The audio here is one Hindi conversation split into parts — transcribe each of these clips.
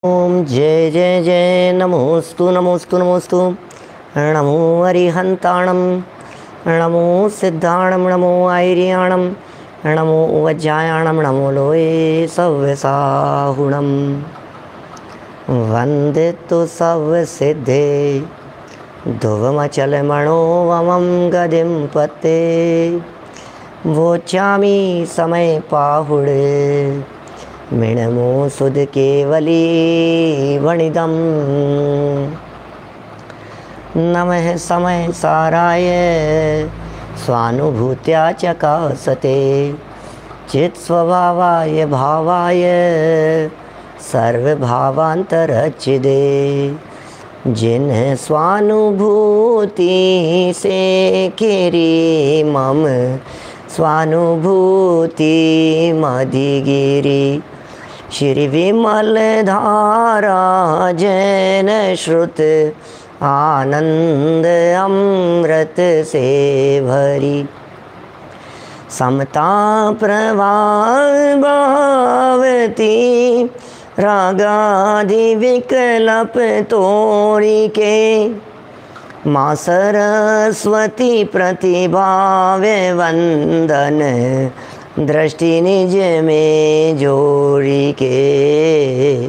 ओम जय जय जय नमोस्तु नमोस्तु नमोस्तु। नमो अरिहंताणम, नमो सिद्धाणम, नमो आयर्याणम, नमो वज्रायाणम, नमो लोये सव्यसाहुणम। वंदे तु सव्यसिद्धे ध्रुवमचलमणोवमं गदिं पते। वोचामि समय पाहुड़े मिणमो सुध केवली वणिदम। नमः समय साराय स्वानुभूत्या चकासते चित् स्वभावाय भावाय सर्वभावांतरचिदे। जिन स्वानुभूति से केरी मम स्वानुभूति मधिगिरी। श्री विमल धारा जैन श्रुत आनंद अमृत से भरी। समता प्रवाह भावती रागादि विकल्प तोड़ी के। माँ सरस्वती प्रतिभावे वंदन दृष्टि निज में जोड़ी के।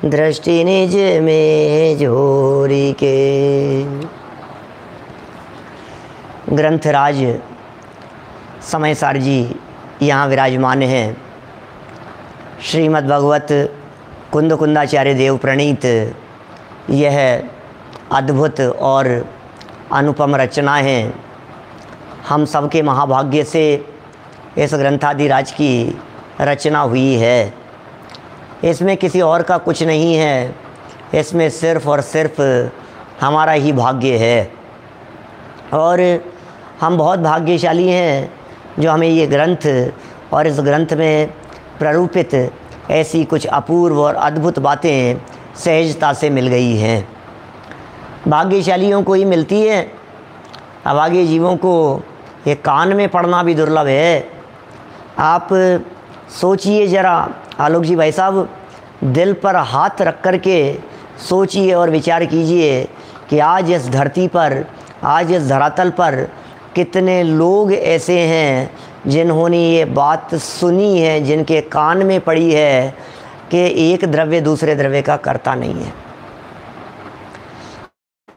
दृष्टि निज में जोड़ी के। ग्रंथराज समय सार जी यहाँ विराजमान हैं। श्रीमद् भगवत कुंद कुंदाचार्य देव प्रणीत यह अद्भुत और अनुपम रचना है। हम सबके महाभाग्य से इस ग्रंथादिराज की रचना हुई है। इसमें किसी और का कुछ नहीं है, इसमें सिर्फ़ और सिर्फ हमारा ही भाग्य है। और हम बहुत भाग्यशाली हैं जो हमें ये ग्रंथ और इस ग्रंथ में प्ररूपित ऐसी कुछ अपूर्व और अद्भुत बातें सहजता से मिल गई हैं। भाग्यशालियों को ही मिलती है, अभागे जीवों को ये कान में पढ़ना भी दुर्लभ है। आप सोचिए ज़रा आलोक जी भाई साहब, दिल पर हाथ रख कर के सोचिए और विचार कीजिए कि आज इस धरती पर, आज इस धरातल पर कितने लोग ऐसे हैं जिन्होंने ये बात सुनी है, जिनके कान में पड़ी है कि एक द्रव्य दूसरे द्रव्य का करता नहीं है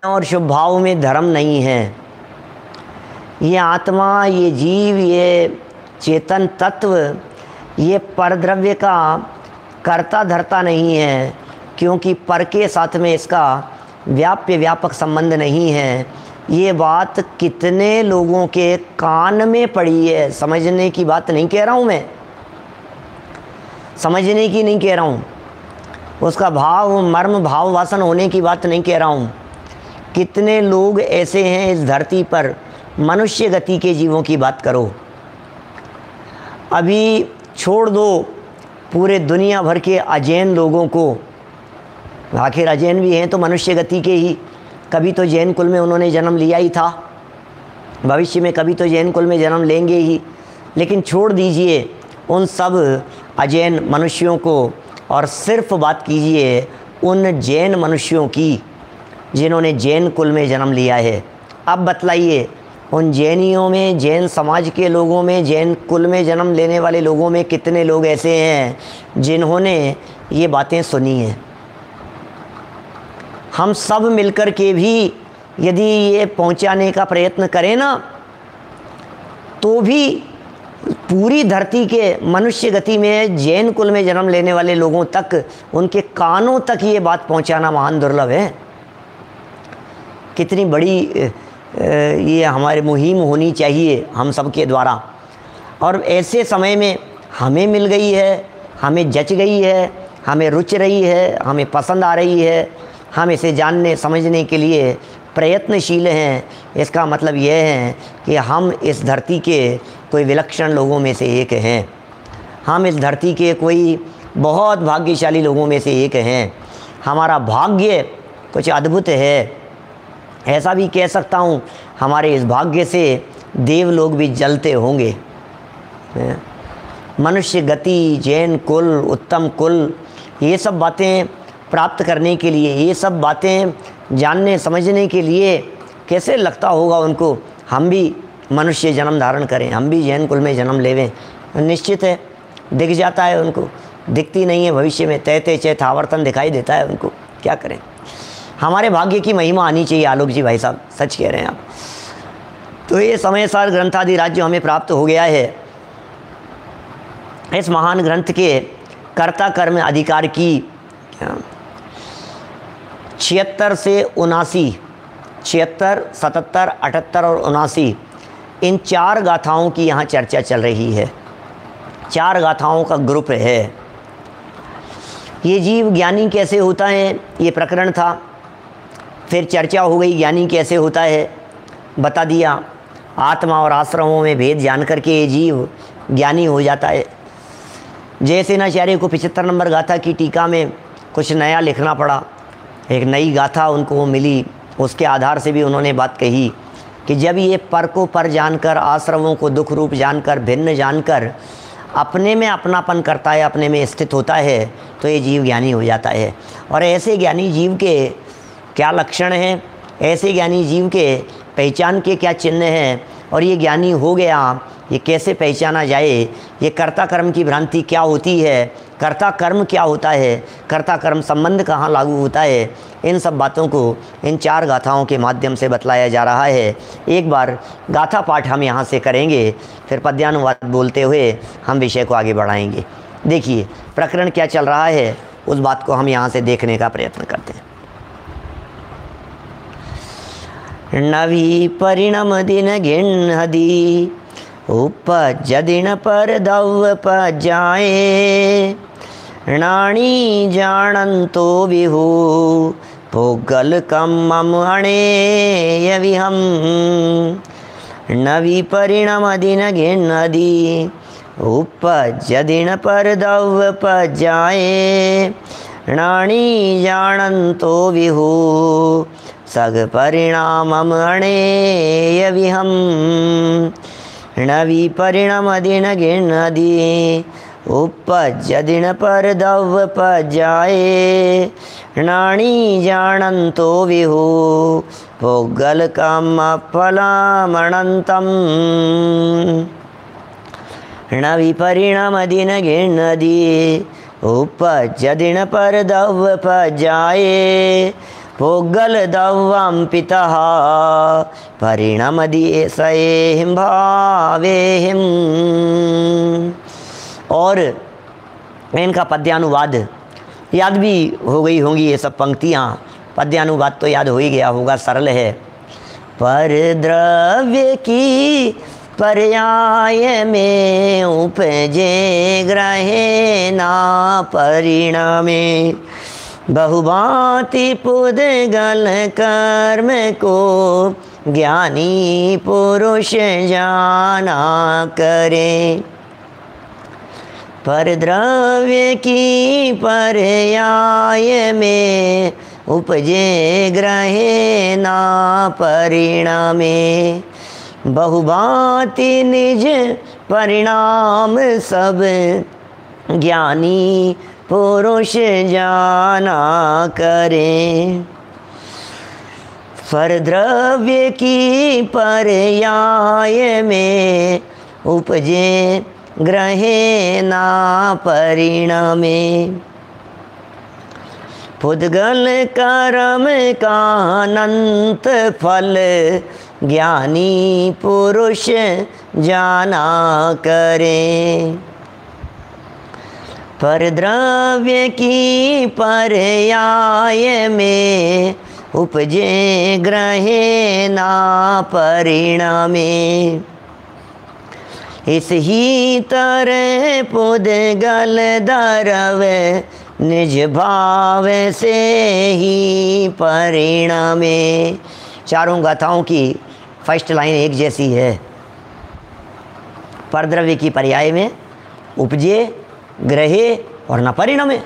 और शुभ भाव में धर्म नहीं है। ये आत्मा, ये जीव, ये चेतन तत्व, ये परद्रव्य का कर्ता धर्ता नहीं है, क्योंकि पर के साथ में इसका व्याप्य व्यापक संबंध नहीं है। ये बात कितने लोगों के कान में पड़ी है। समझने की बात नहीं कह रहा हूँ मैं, समझने की नहीं कह रहा हूँ, उसका भाव मर्म भाव वासन होने की बात नहीं कह रहा हूँ। कितने लोग ऐसे हैं इस धरती पर, मनुष्य गति के जीवों की बात करो। अभी छोड़ दो पूरे दुनिया भर के अजैन लोगों को, आखिर अजैन भी हैं तो मनुष्य गति के ही। कभी तो जैन कुल में उन्होंने जन्म लिया ही था, भविष्य में कभी तो जैन कुल में जन्म लेंगे ही। लेकिन छोड़ दीजिए उन सब अजैन मनुष्यों को और सिर्फ बात कीजिए उन जैन मनुष्यों की जिन्होंने जैन कुल में जन्म लिया है। अब बतलाइए, उन जैनियों में, जैन समाज के लोगों में, जैन कुल में जन्म लेने वाले लोगों में कितने लोग ऐसे हैं जिन्होंने ये बातें सुनी हैं। हम सब मिलकर के भी यदि ये पहुंचाने का प्रयत्न करें ना, तो भी पूरी धरती के मनुष्य गति में जैन कुल में जन्म लेने वाले लोगों तक, उनके कानों तक ये बात पहुंचाना महान दुर्लभ है। कितनी बड़ी ये हमारी मुहिम होनी चाहिए हम सब के द्वारा। और ऐसे समय में हमें मिल गई है, हमें जच गई है, हमें रुच रही है, हमें पसंद आ रही है, हम इसे जानने समझने के लिए प्रयत्नशील हैं। इसका मतलब यह है कि हम इस धरती के कोई विलक्षण लोगों में से एक हैं। हम इस धरती के कोई बहुत भाग्यशाली लोगों में से एक हैं। हमारा भाग्य कुछ अद्भुत है। ऐसा भी कह सकता हूँ, हमारे इस भाग्य से देव लोग भी जलते होंगे। मनुष्य गति, जैन कुल, उत्तम कुल, ये सब बातें प्राप्त करने के लिए, ये सब बातें जानने समझने के लिए कैसे लगता होगा उनको हम भी मनुष्य जन्म धारण करें, हम भी जैन कुल में जन्म लेवें। निश्चित है दिख जाता है उनको, दिखती नहीं है भविष्य में, तहते चैत आवर्तन दिखाई देता है उनको, क्या करें। हमारे भाग्य की महिमा आनी चाहिए आलोक जी भाई साहब, सच कह रहे हैं आप। तो ये समयसार ग्रंथादि राज्य हमें प्राप्त हो गया है। इस महान ग्रंथ के कर्ता कर्म अधिकार की 76 से 79, 76, 77, 78 और 79 इन 4 गाथाओं की यहाँ चर्चा चल रही है। 4 गाथाओं का ग्रुप है। ये जीव ज्ञानी कैसे होता है ये प्रकरण था, फिर चर्चा हो गई ज्ञानी कैसे होता है, बता दिया आत्मा और आश्रमों में भेद जान करके ये जीव ज्ञानी हो जाता है। जयसेनाचार्य को 75 नंबर गाथा की टीका में कुछ नया लिखना पड़ा, एक नई गाथा उनको मिली, उसके आधार से भी उन्होंने बात कही कि जब ये पर को पर जानकर, आश्रमों को दुख रूप जानकर, भिन्न जानकर अपने में अपनापन करता है, अपने में स्थित होता है, तो ये जीव ज्ञानी हो जाता है। और ऐसे ज्ञानी जीव के क्या लक्षण हैं, ऐसे ज्ञानी जीव के पहचान के क्या चिन्ह हैं, और ये ज्ञानी हो गया ये कैसे पहचाना जाए, ये कर्ता कर्म की भ्रांति क्या होती है, कर्ता कर्म क्या होता है, कर्ता कर्म संबंध कहाँ लागू होता है, इन सब बातों को इन 4 गाथाओं के माध्यम से बतलाया जा रहा है। एक बार गाथा पाठ हम यहाँ से करेंगे, फिर पद्यानुवाद बोलते हुए हम विषय को आगे बढ़ाएंगे। देखिए प्रकरण क्या चल रहा है, उस बात को हम यहाँ से देखने का प्रयत्न करते हैं। नवी परिणम दिन गिणहदी उपज दिन पर दव पजाए, नाणी जानंतो विहु भोगल कम अणे विहम। नवी परिणम दिन गिणहदी उपज दिन पर दव पजाए, नाणी जानंतो विहु सग परिणामम अणे विहम। नवी परिणम दिन गिणहदी उपज दिन पर दव पजाए, नाणी जानंतो विहु भोगल काम फलमनंतम। नवी परिणम दिन गिणहदी उपज दिन पर दव पजाए, भोगल दव्वम पितः परिणमदि सएहिं भावेहिं। और इनका पद्यानुवाद याद भी हो गई होंगी, ये सब पंक्तियाँ, पद्यानुवाद तो याद हो ही गया होगा, सरल है। पर द्रव्य की पर्याय में उपजे ग्रहे ना परिणामे, बहुभांति पुद्गल कर्म को ज्ञानी पुरुष जाना करे। पर द्रव्य की पर्याय में उपजे ग्रहे ना परिणामे, बहुभांति निज परिणाम सब ज्ञानी पुरुष जाना करें। पर द्रव्य की पर्याय में उपजे ग्रहे ना परिणामे, पुद्गल कर्म का अनंत फल ज्ञानी पुरुष जाना करें। पर द्रव्य की पर्याय में उपजे ग्रहे ना परिणामे, इस ही तरह पुद्गल दरव निज भाव से ही परिणामे। चारों गाथाओं की फर्स्ट लाइन एक जैसी है। परद्रव्य की पर्याय में उपजे ग्रहे और न परिणमे,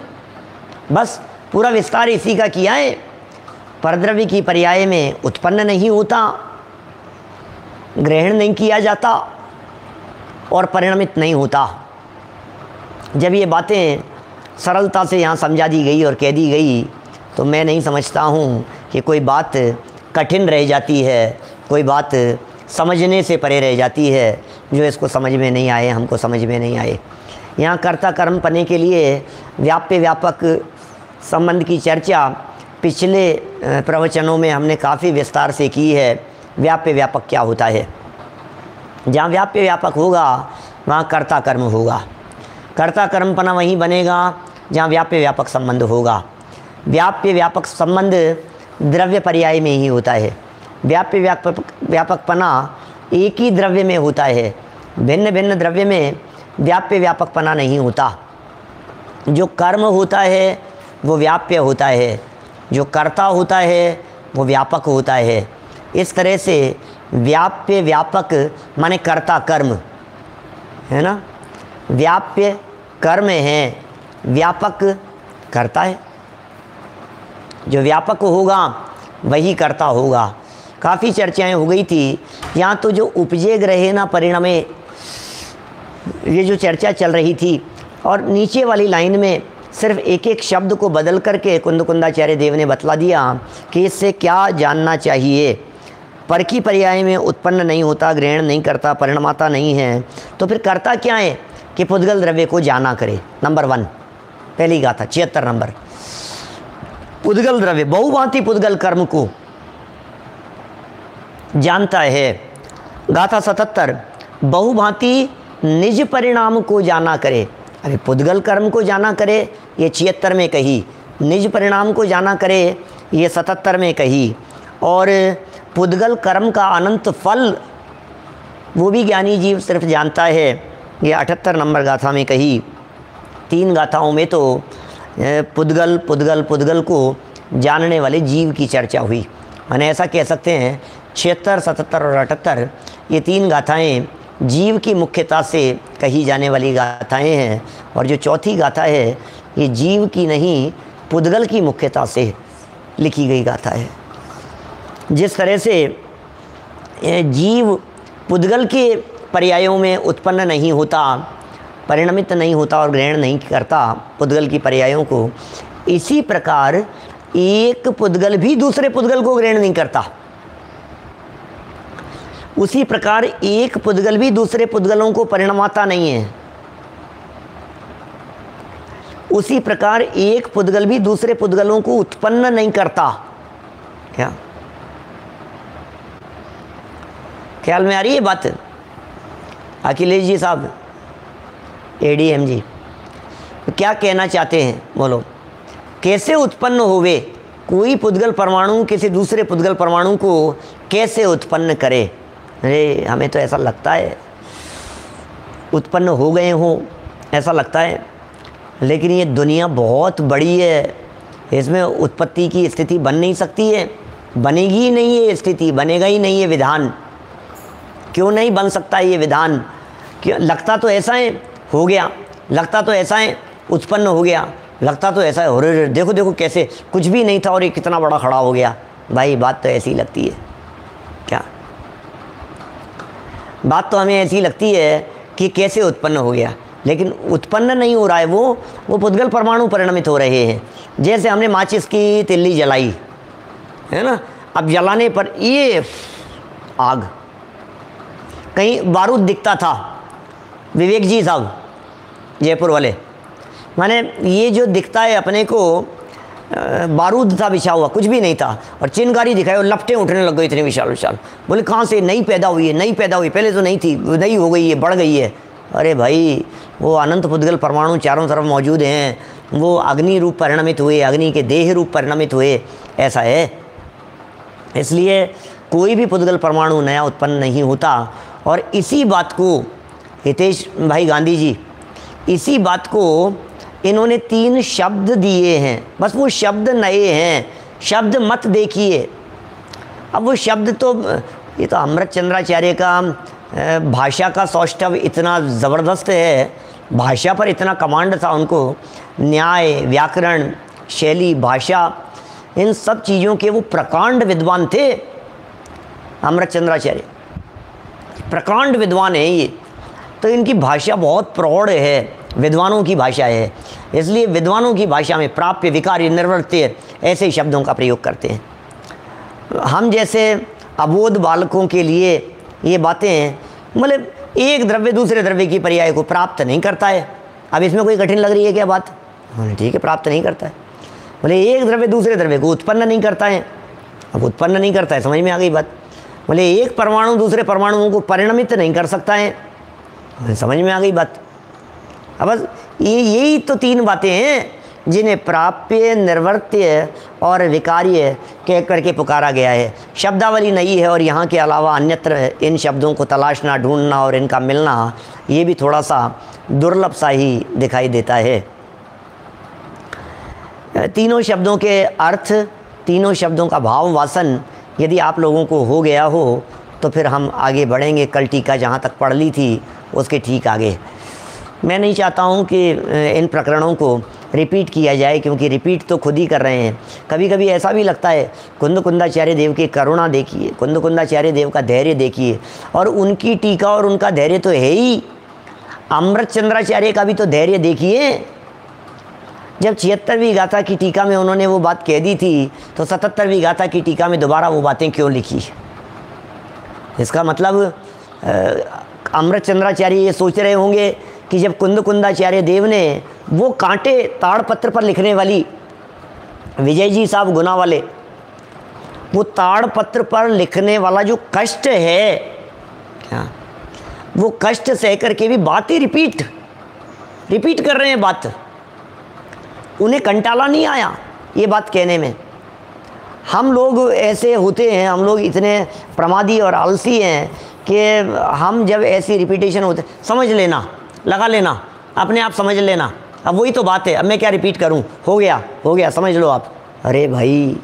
बस पूरा विस्तार इसी का किया है। परद्रव्य की पर्याय में उत्पन्न नहीं होता, ग्रहण नहीं किया जाता और परिणमित नहीं होता। जब ये बातें सरलता से यहाँ समझा दी गई और कह दी गई, तो मैं नहीं समझता हूँ कि कोई बात कठिन रह जाती है, कोई बात समझने से परे रह जाती है। जो इसको समझ में नहीं आए, हमको समझ में नहीं आए। यहाँ कर्ता कर्म पने के लिए व्याप्य व्यापक संबंध की चर्चा पिछले प्रवचनों में हमने काफ़ी विस्तार से की है। व्याप्य व्यापक क्या होता है? जहाँ व्याप्य व्यापक होगा वहाँ कर्ता कर्म होगा। कर्ता कर्मपना वहीं बनेगा जहाँ व्याप्य व्यापक संबंध होगा। व्याप्य व्यापक संबंध द्रव्य पर्याय में ही होता है। व्याप्य व्यापकपना एक ही द्रव्य में होता है, भिन्न भिन्न द्रव्य में व्याप्य व्यापकपना नहीं होता। जो कर्म होता है वो व्याप्य होता है, जो कर्ता होता है वो व्यापक होता है। इस तरह से व्याप्य व्यापक माने कर्ता कर्म है ना, व्याप्य कर्म है, व्यापक कर्ता है। जो व्यापक होगा वही कर्ता होगा। काफ़ी चर्चाएं हो गई थी यहाँ, तो जो उपजे ग्रहे न परिणमे, ये जो चर्चा चल रही थी, और नीचे वाली लाइन में सिर्फ एक एक शब्द को बदल करके कुंदकुंदाचार्य देव ने बतला दिया कि इससे क्या जानना चाहिए। पर की पर्याय में उत्पन्न नहीं होता, ग्रहण नहीं करता, परिणमाता नहीं है, तो फिर करता क्या है कि पुद्गल द्रव्य को जाना करे। नंबर 1 पहली गाथा 76 नंबर, पुद्गल द्रव्य बहुभांति पुद्गल कर्म को जानता है। गाथा 77 बहुभांति निज परिणाम को जाना करे। अरे पुद्गल कर्म को जाना करे ये 76 में कही, निज परिणाम को जाना करे ये 77 में कही, और पुद्गल कर्म का अनंत फल वो भी ज्ञानी जीव सिर्फ जानता है, ये 78 नंबर गाथा में कही। 3 गाथाओं में तो पुद्गल पुद्गल पुद्गल को जानने वाले जीव की चर्चा हुई। माने ऐसा कह सकते हैं 76, 77 और 78 ये 3 गाथाएं जीव की मुख्यता से कही जाने वाली गाथाएं हैं, और जो चौथी गाथा है ये जीव की नहीं पुद्गल की मुख्यता से लिखी गई गाथा है। जिस तरह से जीव पुद्गल के पर्यायों में उत्पन्न नहीं होता, परिणमित नहीं होता और ग्रहण नहीं करता पुद्गल की पर्यायों को, इसी प्रकार एक पुद्गल भी दूसरे पुद्गल को ग्रहण नहीं करता। उसी प्रकार एक पुद्गल भी दूसरे पुद्गलों को परिणमाता नहीं है। उसी प्रकार एक पुद्गल भी दूसरे पुद्गलों को उत्पन्न नहीं करता। क्या ख्याल में आ रही है बात? अखिलेश जी साहब, एडीएम जी, तो क्या कहना चाहते हैं बोलो? कैसे उत्पन्न होवे कोई पुद्गल परमाणु किसी दूसरे पुद्गल परमाणु को कैसे उत्पन्न करे? अरे हमें तो ऐसा लगता है उत्पन्न हो गए हों, ऐसा लगता है, लेकिन ये दुनिया बहुत बड़ी है, इसमें उत्पत्ति की स्थिति बन नहीं सकती है, बनेगी ही नहीं ये स्थिति, बनेगा ही नहीं ये विधान। क्यों नहीं बन सकता ये विधान? क्यों? लगता तो ऐसा है हो गया, लगता तो ऐसा है उत्पन्न हो गया, लगता तो ऐसा है हो रहा, देखो देखो कैसे कुछ भी नहीं था और ये कितना बड़ा खड़ा हो गया। भाई बात तो ऐसी लगती है। क्या बात तो हमें ऐसी लगती है कि कैसे उत्पन्न हो गया, लेकिन उत्पन्न नहीं हो रहा है, वो पुद्गल परमाणु परिणमित हो रहे हैं। जैसे हमने माचिस की तिल्ली जलाई है ना, अब जलाने पर ये आग, कहीं बारूद दिखता था, विवेक जी साहब जयपुर वाले, माने ये जो दिखता है अपने को बारूद था बिछा हुआ, कुछ भी नहीं था, और चिनगारी दिखाई और लपटें उठने लग गई इतनी विशाल विशाल। बोले कहाँ से? नई पैदा हुई है, नई पैदा हुई, पहले तो नहीं थी, नई हो गई है, बढ़ गई है। अरे भाई वो अनंत पुद्गल परमाणु चारों तरफ मौजूद हैं, वो अग्नि रूप परिणमित हुए, अग्नि के देह रूप परिणमित हुए, ऐसा है। इसलिए कोई भी पुद्गल परमाणु नया उत्पन्न नहीं होता। और इसी बात को हितेश भाई गांधी जी, इसी बात को इन्होंने 3 शब्द दिए हैं, बस वो शब्द नए हैं, शब्द मत देखिए। अब वो शब्द तो ये तो अमृत चंद्राचार्य का भाषा का सौष्ठव इतना ज़बरदस्त है, भाषा पर इतना कमांड था उनको, न्याय, व्याकरण, शैली, भाषा, इन सब चीज़ों के वो प्रकांड विद्वान थे। अमृत चंद्राचार्य प्रकांड विद्वान है ये, तो इनकी भाषा बहुत प्रौढ़ है, विद्वानों की भाषा है, इसलिए विद्वानों की भाषा में प्राप्य, विकार्य, निर्वर्त्य ऐसे शब्दों का प्रयोग करते हैं। हम जैसे अबोध बालकों के लिए ये बातें, मतलब एक द्रव्य दूसरे द्रव्य की पर्याय को प्राप्त नहीं करता है। अब इसमें कोई कठिन लग रही है क्या बात? ठीक है, प्राप्त नहीं करता है। बोले एक द्रव्य दूसरे द्रव्य को उत्पन्न नहीं करता है। अब उत्पन्न नहीं करता है, समझ में आ गई बात। बोले एक परमाणु दूसरे परमाणुओं को परिणमित नहीं कर सकता है, समझ में आ गई बात। अब बस यही तो तीन बातें हैं जिन्हें प्राप्य, निर्वर्त्य और विकार्य कह करके पुकारा गया है। शब्दावली नई है और यहाँ के अलावा अन्यत्र इन शब्दों को तलाशना, ढूंढना और इनका मिलना ये भी थोड़ा सा दुर्लभ सा ही दिखाई देता है। तीनों शब्दों के अर्थ, तीनों शब्दों का भाव वासन यदि आप लोगों को हो गया हो तो फिर हम आगे बढ़ेंगे। कल टीका जहाँ तक पढ़ ली थी उसके ठीक आगे। मैं नहीं चाहता हूँ कि इन प्रकरणों को रिपीट किया जाए, क्योंकि रिपीट तो खुद ही कर रहे हैं। कभी कभी ऐसा भी लगता है, कुंदकुंदाचार्य देव की करुणा देखिए, कुंदकुंदाचार्य देव का धैर्य देखिए, और उनकी टीका और उनका धैर्य तो है ही। अमृत चंद्राचार्य का भी तो धैर्य देखिए। जब 76वीं गाथा की टीका में उन्होंने वो बात कह दी थी, तो 77वीं गाथा की टीका में दोबारा वो बातें क्यों लिखी? इसका मतलब अमृत चंद्राचार्य ये सोच रहे होंगे कि जब कुंदकुंदाचार्य देव ने वो कांटे ताड़पत्र पर लिखने वाली, विजय जी साहब गुना वाले, वो ताड़पत्र पर लिखने वाला जो कष्ट है, क्या वो कष्ट सह करके भी बातें रिपीट कर रहे हैं बात। उन्हें कंटाला नहीं आया ये बात कहने में। हम लोग ऐसे होते हैं, हम लोग इतने प्रमादी और आलसी हैं कि हम जब ऐसी रिपीटेशन होते, समझ लेना, लगा लेना, अपने आप समझ लेना, अब वही तो बात है, अब मैं क्या रिपीट करूं, हो गया समझ लो आप। अरे भाई,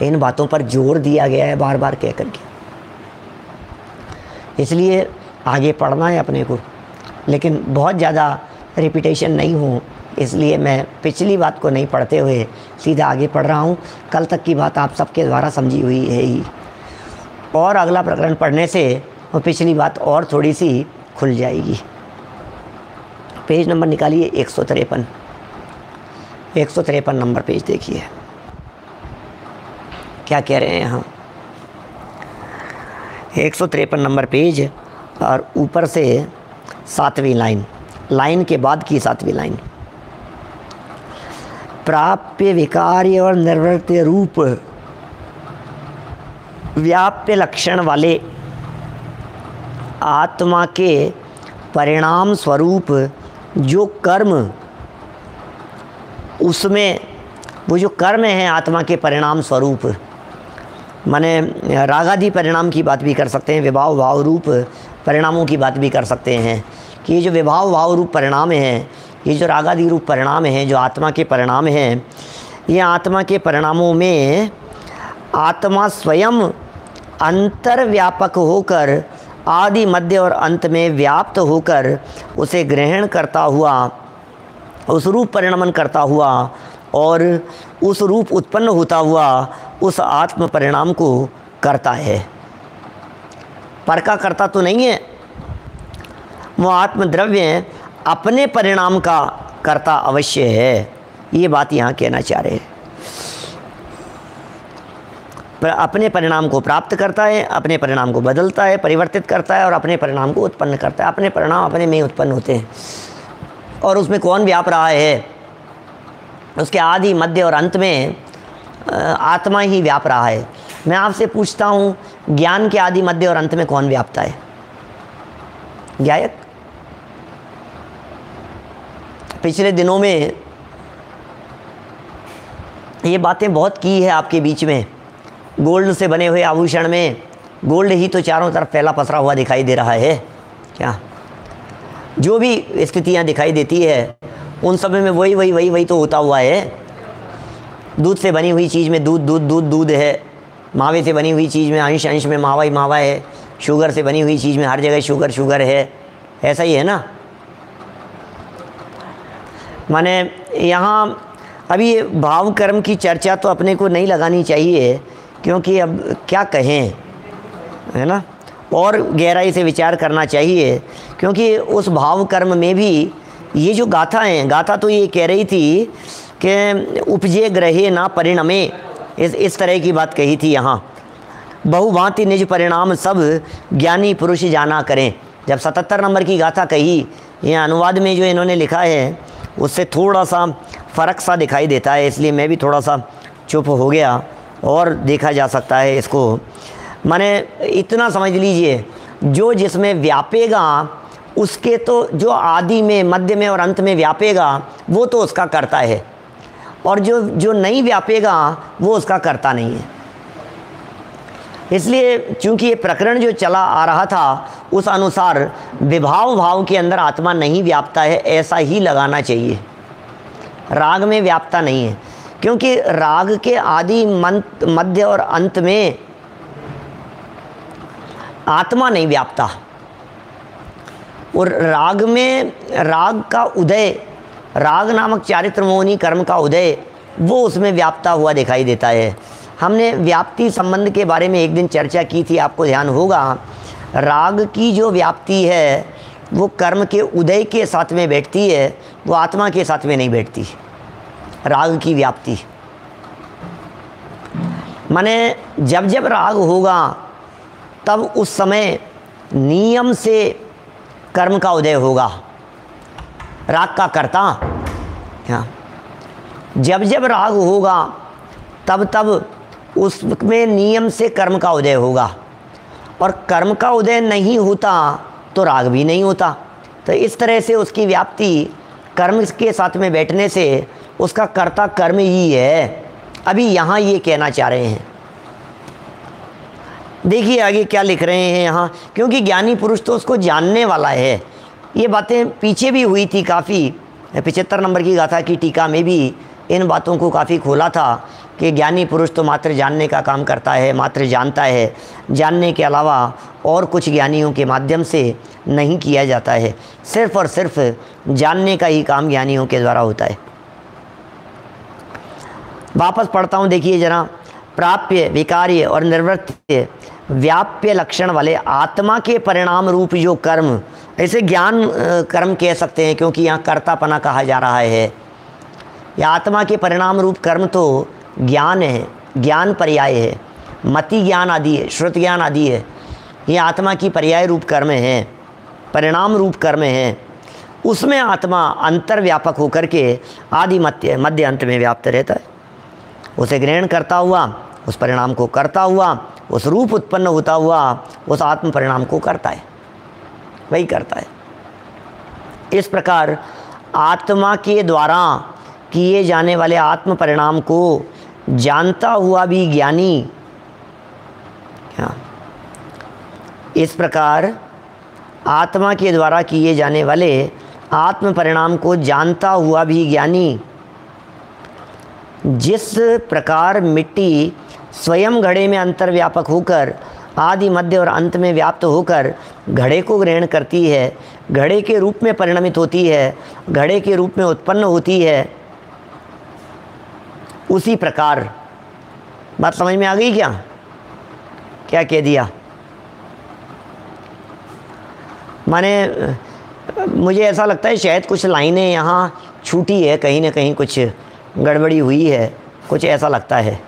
इन बातों पर जोर दिया गया है बार बार कह करके, इसलिए आगे पढ़ना है अपने को, लेकिन बहुत ज़्यादा रिपीटेशन नहीं हो, इसलिए मैं पिछली बात को नहीं पढ़ते हुए सीधा आगे पढ़ रहा हूँ। कल तक की बात आप सबके द्वारा समझी हुई है ही, और अगला प्रकरण पढ़ने से वो पिछली बात और थोड़ी सी खुल जाएगी। पेज नंबर निकालिए 153, 153 नंबर पेज देखिए क्या कह रहे हैं यहाँ। 153 नंबर पेज और ऊपर से 7वीं लाइन के बाद की 7वीं लाइन। प्राप्य, विकार्य और निर्वर्त्य रूप व्याप्य लक्षण वाले आत्मा के परिणाम स्वरूप जो कर्म, उसमें वो जो कर्म है आत्मा के परिणाम स्वरूप, माने रागादि परिणाम की बात भी कर सकते हैं, विभाव भाव रूप परिणामों की बात भी कर सकते हैं कि ये जो विभाव भाव रूप परिणाम हैं, ये जो रागादि रूप परिणाम हैं, जो आत्मा के परिणाम हैं, ये आत्मा के परिणामों में आत्मा स्वयं अंतर्व्यापक होकर आदि, मध्य और अंत में व्याप्त होकर उसे ग्रहण करता हुआ, उस रूप परिणमन करता हुआ और उस रूप उत्पन्न होता हुआ उस आत्म परिणाम को करता है। पर का करता तो नहीं है, वो आत्मद्रव्य अपने परिणाम का कर्ता अवश्य है, ये बात यहाँ कहना चाह रहे हैं। अपने परिणाम को प्राप्त करता है, अपने परिणाम को बदलता है, परिवर्तित करता है और अपने परिणाम को उत्पन्न करता है। अपने परिणाम अपने में ही उत्पन्न होते हैं और उसमें कौन व्याप रहा है, उसके आदि, मध्य और अंत में आत्मा ही व्याप रहा है। मैं आपसे पूछता हूँ, ज्ञान के आदि, मध्य और अंत में कौन व्यापता है? ज्ञायक। पिछले दिनों में ये बातें बहुत की है आपके बीच में। गोल्ड से बने हुए आभूषण में गोल्ड ही तो चारों तरफ फैला पसरा हुआ दिखाई दे रहा है। क्या जो भी स्थितियाँ दिखाई देती है उन सब में वही तो होता हुआ है। दूध से बनी हुई चीज़ में दूध है, मावे से बनी हुई चीज़ में अंश में मावा ही मावा है, शुगर से बनी हुई चीज़ में हर जगह शुगर है, ऐसा ही है ना। माने यहाँ अभी ये भाव कर्म की चर्चा तो अपने को नहीं लगानी चाहिए, क्योंकि अब क्या कहें, है ना, और गहराई से विचार करना चाहिए, क्योंकि उस भाव कर्म में भी ये जो गाथा है, गाथा तो ये कह रही थी कि उपजे ग्रहे ना परिणमे, इस तरह की बात कही थी यहाँ। बहुभांति निज परिणाम सब ज्ञानी पुरुष जाना करें। जब 77 नंबर की गाथा कही, ये अनुवाद में जो इन्होंने लिखा है उससे थोड़ा सा फ़र्क सा दिखाई देता है, इसलिए मैं भी थोड़ा सा चुप हो गया। और देखा जा सकता है इसको, माने इतना समझ लीजिए, जो जिसमें व्यापेगा उसके तो, जो आदि में, मध्य में और अंत में व्यापेगा वो तो उसका कर्ता है, और जो नहीं व्यापेगा वो उसका कर्ता नहीं है। इसलिए चूंकि ये प्रकरण जो चला आ रहा था उस अनुसार विभाव भाव के अंदर आत्मा नहीं व्यापता है, ऐसा ही लगाना चाहिए। राग में व्यापता नहीं है, क्योंकि राग के आदि, मध्य और अंत में आत्मा नहीं व्यापता। और राग में, राग का उदय, राग नामक चारित्र मोहनी कर्म का उदय, वो उसमें व्यापता हुआ दिखाई देता है। हमने व्याप्ति संबंध के बारे में एक दिन चर्चा की थी, आपको ध्यान होगा। राग की जो व्याप्ति है वो कर्म के उदय के साथ में बैठती है, वो आत्मा के साथ में नहीं बैठती। राग की व्याप्ति माने जब जब राग होगा तब उस समय नियम से कर्म का उदय होगा, राग का कर्ता। हाँ, जब जब राग होगा तब तब उसमें नियम से कर्म का उदय होगा, और कर्म का उदय नहीं होता तो राग भी नहीं होता। तो इस तरह से उसकी व्याप्ति कर्म के साथ में बैठने से उसका कर्ता कर्म ही है। अभी यहाँ ये कहना चाह रहे हैं, देखिए आगे क्या लिख रहे हैं यहाँ, क्योंकि ज्ञानी पुरुष तो उसको जानने वाला है। ये बातें पीछे भी हुई थी काफ़ी, 75 नंबर की गाथा की टीका में भी इन बातों को काफ़ी खोला था कि ज्ञानी पुरुष तो मात्र जानने का काम करता है, मात्र जानता है, जानने के अलावा और कुछ ज्ञानियों के माध्यम से नहीं किया जाता है, सिर्फ और सिर्फ जानने का ही काम ज्ञानियों के द्वारा होता है। वापस पढ़ता हूँ, देखिए जरा। प्राप्य, विकार्य और निर्वृत्य व्याप्य लक्षण वाले आत्मा के परिणाम रूप जो कर्म, ऐसे ज्ञान कर्म कह सकते हैं, क्योंकि यहाँ कर्तापना कहा जा रहा है। या आत्मा के परिणाम रूप कर्म तो ज्ञान है, ज्ञान पर्याय है, मति ज्ञान आदि है, श्रुत ज्ञान आदि है। ये आत्मा की पर्याय रूप कर्म है, परिणाम रूप कर्म है। उसमें आत्मा अंतर्व्यापक होकर के आदि मध्य अंत में व्याप्त रहता है। उसे ग्रहण करता हुआ, उस परिणाम को करता हुआ, उस रूप उत्पन्न होता हुआ उस आत्म परिणाम को करता है, वही करता है। इस प्रकार आत्मा के द्वारा किए जाने वाले आत्म परिणाम को जानता हुआ भी ज्ञानी, इस प्रकार आत्मा के द्वारा किए जाने वाले आत्म परिणाम को जानता हुआ भी ज्ञानी, जिस प्रकार मिट्टी स्वयं घड़े में अंतर्व्यापक होकर आदि मध्य और अंत में व्याप्त होकर घड़े को ग्रहण करती है, घड़े के रूप में परिणमित होती है, घड़े के रूप में उत्पन्न होती है, उसी प्रकार, बात समझ में आ गई क्या? क्या कह दिया? माने मुझे ऐसा लगता है शायद कुछ लाइनें यहाँ छूटी है, कहीं ना कहीं कुछ गड़बड़ी हुई है, कुछ ऐसा लगता है,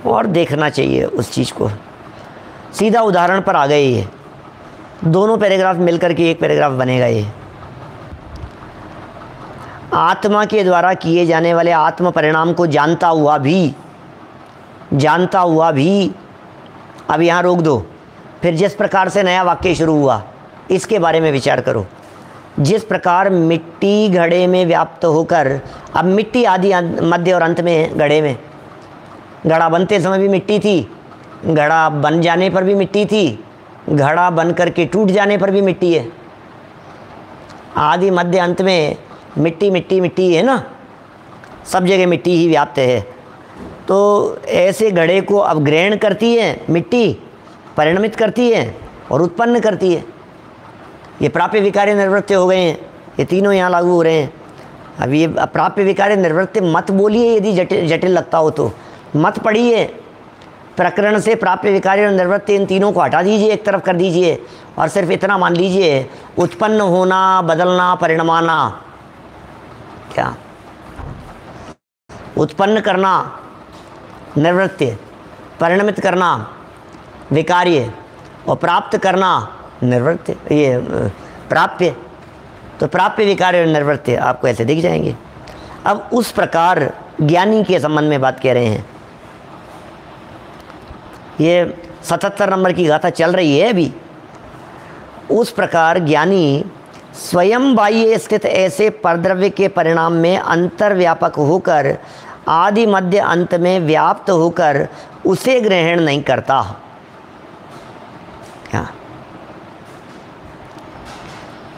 और देखना चाहिए उस चीज़ को। सीधा उदाहरण पर आ गए, ये दोनों पैराग्राफ मिलकर के एक पैराग्राफ बनेगा। ये आत्मा के द्वारा किए जाने वाले आत्म परिणाम को जानता हुआ भी, अब यहाँ रोक दो, फिर जिस प्रकार से नया वाक्य शुरू हुआ इसके बारे में विचार करो। जिस प्रकार मिट्टी घड़े में व्याप्त होकर, अब मिट्टी आदि मध्य और अंत में घड़े में, घड़ा बनते समय भी मिट्टी थी, घड़ा बन जाने पर भी मिट्टी थी, घड़ा बन करके टूट जाने पर भी मिट्टी है। आदि मध्य अंत में मिट्टी मिट्टी मिट्टी है ना, सब जगह मिट्टी ही व्याप्त है। तो ऐसे घड़े को अब ग्रहण करती है मिट्टी, परिणमित करती है और उत्पन्न करती है। ये प्राप्य विकार्य निर्वृत्य हो गए हैं, ये तीनों यहाँ लागू हो रहे हैं। अब ये प्राप्य विकार्य निर्वृत्य मत बोलिए, यदि जटिल लगता हो तो मत पढ़िए, प्रकरण से प्राप्य विकारी और निर्वृत्ति, इन तीनों को हटा दीजिए, एक तरफ कर दीजिए और सिर्फ इतना मान लीजिए, उत्पन्न होना, बदलना, परिणमाना, क्या उत्पन्न करना निर्वृत्ति, परिणमित करना विकार्य और प्राप्त करना निवृत्ति, ये प्राप्य। तो प्राप्य विकार्य और निवृत्ति आपको ऐसे दिख जाएंगे। अब उस प्रकार ज्ञानी के संबंध में बात कह रहे हैं। ये 77 नंबर की गाथा चल रही है अभी। उस प्रकार ज्ञानी स्वयं बाह्य स्थित ऐसे परद्रव्य के परिणाम में अंतर्व्यापक होकर आदि मध्य अंत में व्याप्त होकर उसे ग्रहण नहीं करता। क्या?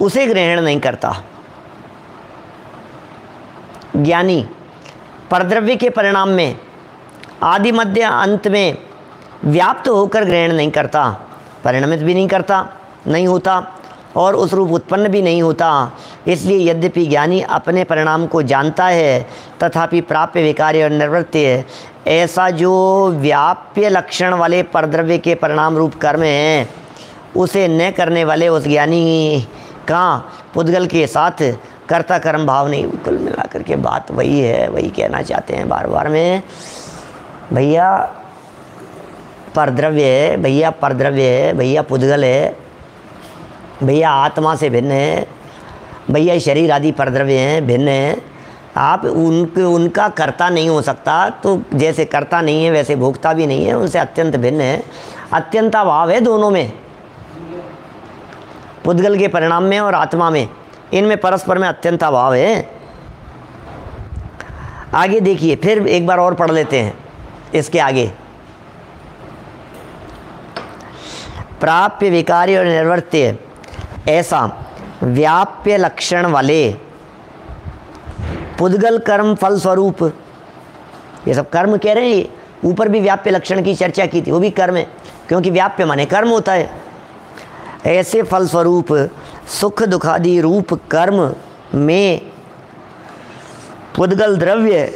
उसे ग्रहण नहीं करता। ज्ञानी परद्रव्य के परिणाम में आदि मध्य अंत में व्याप्त होकर ग्रहण नहीं करता, परिणमित भी नहीं करता, नहीं होता और उस रूप उत्पन्न भी नहीं होता। इसलिए यद्यपि ज्ञानी अपने परिणाम को जानता है तथापि प्राप्य विकार्य और निवृत्ति ऐसा जो व्याप्य लक्षण वाले परद्रव्य के परिणाम रूप कर्म है उसे न करने वाले उस ज्ञानी का पुद्गल के साथ कर्ता कर्म भाव नहीं। कुल मिलाकर के बात वही है, वही कहना चाहते हैं बार बार में। भैया परद्रव्य है, भैया परद्रव्य है, भैया पुद्गल है, भैया आत्मा से भिन्न है, भैया शरीर आदि परद्रव्य हैं, भिन्न हैं। आप उनका कर्ता नहीं हो सकता, तो जैसे कर्ता नहीं है वैसे भोक्ता भी नहीं है, उनसे अत्यंत भिन्न है। अत्यंताभाव है दोनों में, पुद्गल के परिणाम में और आत्मा में, इनमें परस्पर में अत्यंताभाव है। आगे देखिए, फिर एक बार और पढ़ लेते हैं इसके आगे। प्राप्य विकारी और निर्वर्त्य ऐसा व्याप्य लक्षण वाले पुद्गल कर्म फल स्वरूप, ये सब कर्म कह रहे हैं। ऊपर भी व्याप्य लक्षण की चर्चा की थी, वो भी कर्म है, क्योंकि व्याप्य माने कर्म होता है। ऐसे फल स्वरूप सुख दुखादि रूप कर्म में पुद्गल द्रव्य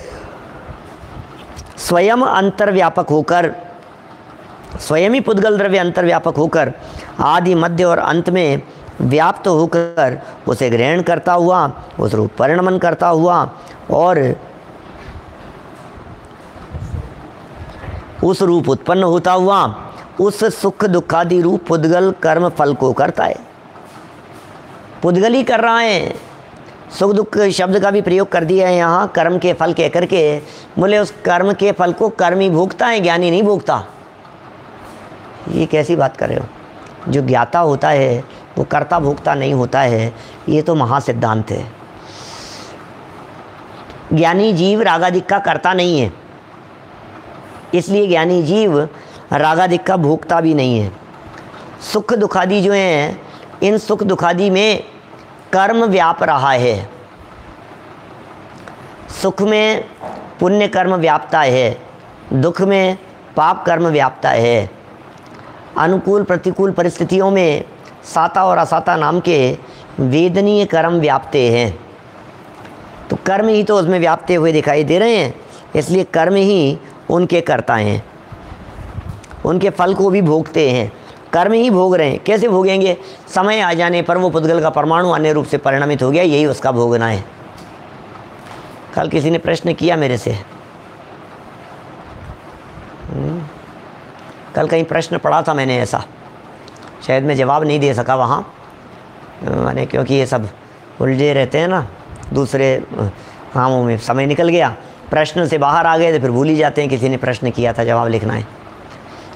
स्वयं अंतर्व्यापक होकर, स्वयं ही पुद्गल द्रव्य अंतर्व्यापक होकर आदि मध्य और अंत में व्याप्त होकर उसे ग्रहण करता हुआ, उस रूप परिणमन करता हुआ और उस रूप उत्पन्न होता हुआ उस सुख दुखादि रूप पुद्गल कर्म फल को करता है। पुद्गल ही कर रहा है। सुख दुख शब्द का भी प्रयोग कर दिया है यहाँ कर्म के फल कह करके। बोले उस कर्म के फल को कर्म ही भोगता है, ज्ञानी नहीं भोगता। ये कैसी बात कर रहे हो? जो ज्ञाता होता है वो कर्ता भोक्ता नहीं होता है, ये तो महासिद्धांत है। ज्ञानी जीव रागादिक का कर्ता नहीं है, इसलिए ज्ञानी जीव रागादिक का भोक्ता भी नहीं है। सुख दुखादि जो हैं, इन सुख दुखादि में कर्म व्याप रहा है। सुख में पुण्य कर्म व्यापता है, दुख में पाप कर्म व्यापता है। अनुकूल प्रतिकूल परिस्थितियों में साता और असाता नाम के वेदनीय कर्म व्यापते हैं। तो कर्म ही तो उसमें व्यापते हुए दिखाई दे रहे हैं, इसलिए कर्म ही उनके कर्ता हैं, उनके फल को भी भोगते हैं। कर्म ही भोग रहे हैं। कैसे भोगेंगे? समय आ जाने पर वो पुद्गल का परमाणु अन्य रूप से परिणमित हो गया, यही उसका भोगना है। कल किसी ने प्रश्न किया मेरे से, कल कहीं प्रश्न पढ़ा था मैंने ऐसा, शायद मैं जवाब नहीं दे सका वहाँ, मैंने क्योंकि ये सब उलझे रहते हैं ना दूसरे कामों में, समय निकल गया, प्रश्न से बाहर आ गए तो फिर भूल ही जाते हैं किसी ने प्रश्न किया था, जवाब लिखना है।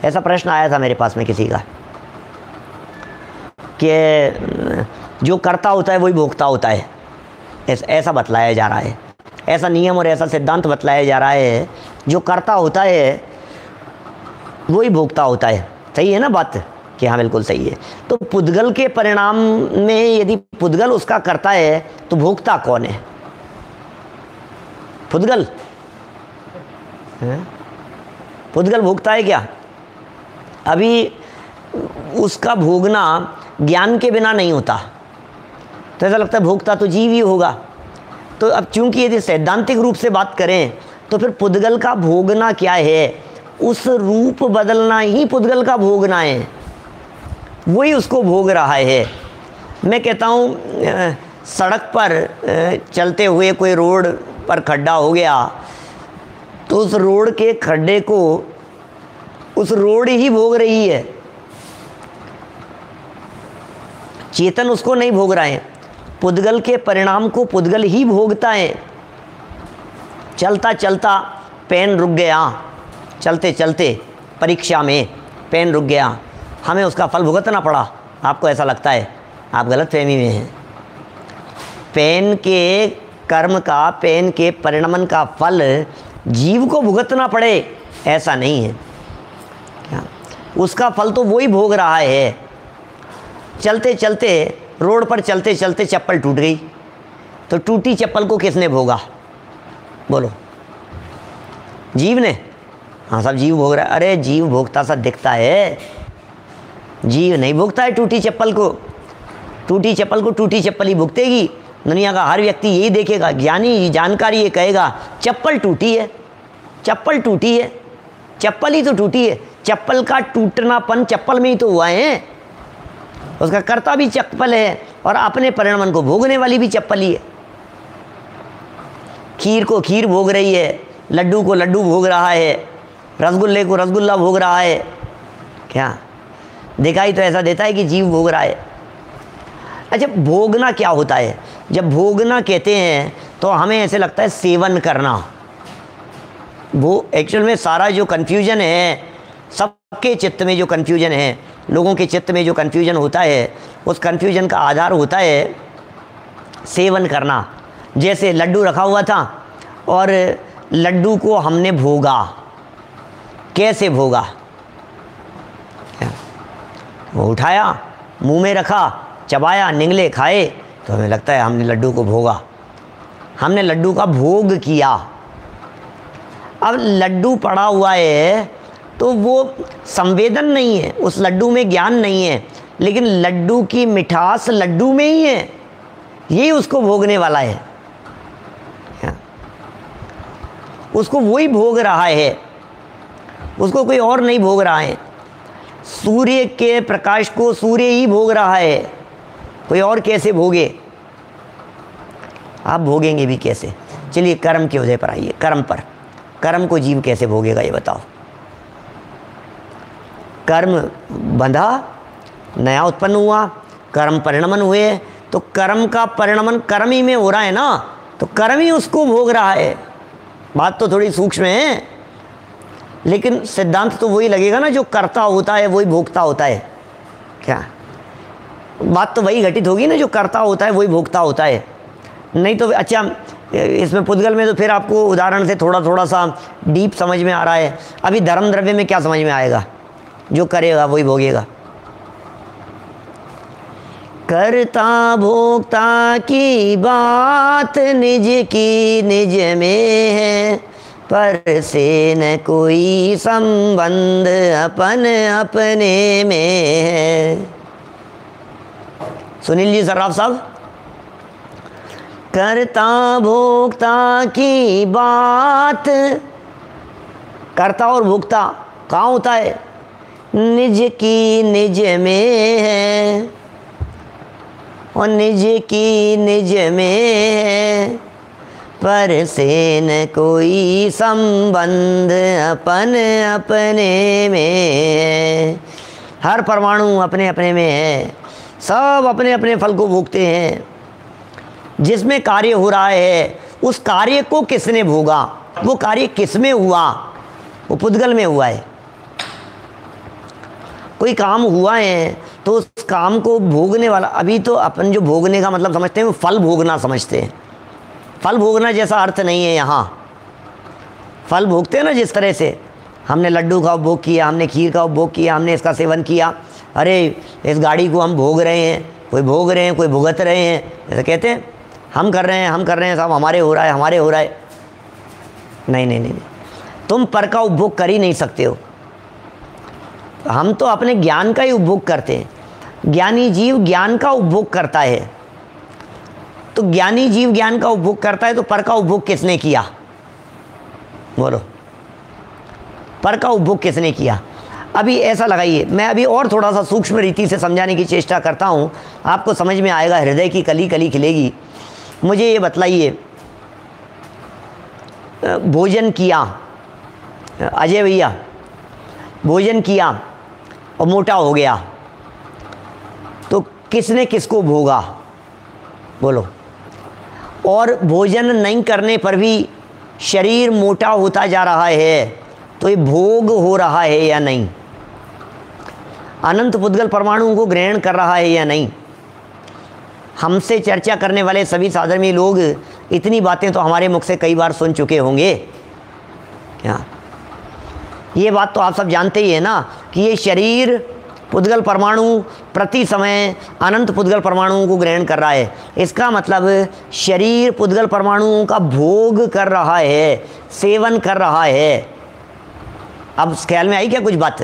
ऐसा प्रश्न आया था मेरे पास में किसी का कि जो करता होता है वही भोगता होता है, ऐसा बतलाया जा रहा है। ऐसा नियम और ऐसा सिद्धांत बतलाया जा रहा है, जो करता होता है वही भोगता होता है। सही है ना बात? कि हाँ बिल्कुल सही है। तो पुद्गल के परिणाम में यदि पुद्गल उसका करता है तो भोगता कौन है? पुद्गल पुद्गल भोगता है क्या? अभी उसका भोगना ज्ञान के बिना नहीं होता, तो ऐसा लगता है भोगता तो जीव ही होगा। तो अब चूंकि यदि सैद्धांतिक रूप से बात करें तो फिर पुद्गल का भोगना क्या है? उस रूप बदलना ही पुद्गल का भोगना है, वही उसको भोग रहा है। मैं कहता हूँ सड़क पर चलते हुए कोई रोड पर खड्डा हो गया तो उस रोड के खड्डे को उस रोड ही भोग रही है, चेतन उसको नहीं भोग रहा है। पुद्गल के परिणाम को पुद्गल ही भोगता है। चलता चलता पेन रुक गया, चलते चलते परीक्षा में पेन रुक गया, हमें उसका फल भुगतना पड़ा। आपको ऐसा लगता है? आप गलतफहमी में हैं। पेन के कर्म का, पेन के परिणमन का फल जीव को भुगतना पड़े, ऐसा नहीं है। क्या? उसका फल तो वही भोग रहा है। चलते चलते रोड पर चलते चलते चप्पल टूट गई, तो टूटी चप्पल को किसने भोगा? बोलो, जीव ने? हाँ, सब जीव भोग रहा है। अरे जीव भोगता सा दिखता है, जीव नहीं भोगता है टूटी चप्पल को। टूटी चप्पल को टूटी चप्पल ही भुगतेगी। दुनिया का हर व्यक्ति यही देखेगा, ज्ञानी जानकारी ये कहेगा चप्पल टूटी है, चप्पल टूटी है, चप्पल ही तो टूटी है। चप्पल का टूटनापन चप्पल में ही तो हुआ है। उसका कर्ता भी चप्पल है और अपने परिणमन को भोगने वाली भी चप्पल ही है। खीर को खीर भोग रही है, लड्डू को लड्डू भोग रहा है, रसगुल्ले को रसगुल्ला भोग रहा है। क्या दिखाई तो ऐसा देता है कि जीव भोग रहा है। अच्छा, भोगना क्या होता है? जब भोगना कहते हैं तो हमें ऐसे लगता है सेवन करना। वो एक्चुअल में सारा जो कन्फ्यूजन है, सबके चित्त में जो कन्फ्यूजन है, लोगों के चित्त में जो कन्फ्यूजन होता है, उस कन्फ्यूजन का आधार होता है सेवन करना। जैसे लड्डू रखा हुआ था और लड्डू को हमने भोगा। कैसे भोगा? वो उठाया, मुंह में रखा, चबाया, निगले, खाए, तो हमें लगता है हमने लड्डू को भोगा, हमने लड्डू का भोग किया। अब लड्डू पड़ा हुआ है तो वो संवेदन नहीं है, उस लड्डू में ज्ञान नहीं है, लेकिन लड्डू की मिठास लड्डू में ही है, यही उसको भोगने वाला है। उसको वही भोग रहा है, उसको कोई और नहीं भोग रहा है। सूर्य के प्रकाश को सूर्य ही भोग रहा है, कोई और कैसे भोगे? आप भोगेंगे भी कैसे? चलिए कर्म के उदय पर आइए, कर्म पर। कर्म को जीव कैसे भोगेगा ये बताओ। कर्म बंधा, नया उत्पन्न हुआ, कर्म परिणमन हुए, तो कर्म का परिणमन कर्म ही में हो रहा है ना, तो कर्म ही उसको भोग रहा है। बात तो थोड़ी सूक्ष्म है, लेकिन सिद्धांत तो वही लगेगा ना, जो कर्ता होता है वही भोगता होता है। क्या बात तो वही घटित होगी ना, जो कर्ता होता है वही भोगता होता है। नहीं तो अच्छा, इसमें पुद्गल में तो फिर आपको उदाहरण से थोड़ा सा डीप समझ में आ रहा है। अभी धर्म द्रव्य में क्या समझ में आएगा? जो करेगा वही भोगेगा। कर्ता भोक्ता की बात निज की निज में है, पर से न कोई संबंध अपन अपने में है। सुनील जी सर्राफ साहब, कर्ता भोक्ता की बात, कर्ता और भोक्ता कहाँ होता है? निज की निज में है, और निज की निज में है, पर से न कोई संबंध अपन अपने में है। हर परमाणु अपने अपने में है, सब अपने अपने फल को भोगते हैं। जिसमें कार्य हो रहा है उस कार्य को किसने भोगा? वो कार्य किस में हुआ? वो पुद्गल में हुआ है। कोई काम हुआ है तो उस काम को भोगने वाला, अभी तो अपन जो भोगने का मतलब समझते हैं वो फल भोगना समझते हैं। फल भोगना जैसा अर्थ नहीं है यहाँ। फल भोगते हैं ना, जिस तरह से हमने लड्डू का उपभोग किया, हमने खीर का उपभोग किया, हमने इसका सेवन किया, अरे इस गाड़ी को हम भोग रहे हैं, कोई भोग रहे हैं, कोई भुगत रहे हैं, ऐसा कहते हैं। हम कर रहे हैं, सब हमारे हो रहा है, हमारे हो रहा है। नहीं नहीं नहीं, तुम पर का उपभोग कर ही नहीं सकते हो। हम तो अपने ज्ञान का ही उपभोग करते हैं। ज्ञानी जीव ज्ञान का उपभोग करता है, तो ज्ञानी जीव ज्ञान का उपभोग करता है, तो पर का उपभोग किसने किया? बोलो। पर का उपभोग किसने किया? अभी ऐसा लगाइए, मैं अभी और थोड़ा सा सूक्ष्म रीति से समझाने की चेष्टा करता हूँ, आपको समझ में आएगा, हृदय की कली कली खिलेगी। मुझे ये बतलाइए, भोजन किया, अजय भैया, भोजन किया और मोटा हो गया तो किसने किसको भोगा? बोलो। और भोजन नहीं करने पर भी शरीर मोटा होता जा रहा है, तो ये भोग हो रहा है या नहीं? अनंत पुद्गल परमाणुओं को ग्रहण कर रहा है या नहीं? हमसे चर्चा करने वाले सभी साधर्मी लोग इतनी बातें तो हमारे मुख से कई बार सुन चुके होंगे। क्या ये बात तो आप सब जानते ही है ना कि ये शरीर पुद्गल परमाणु प्रति समय अनंत पुद्गल परमाणुओं को ग्रहण कर रहा है। इसका मतलब शरीर पुद्गल परमाणुओं का भोग कर रहा है, सेवन कर रहा है। अब ख्याल में आई क्या कुछ बात?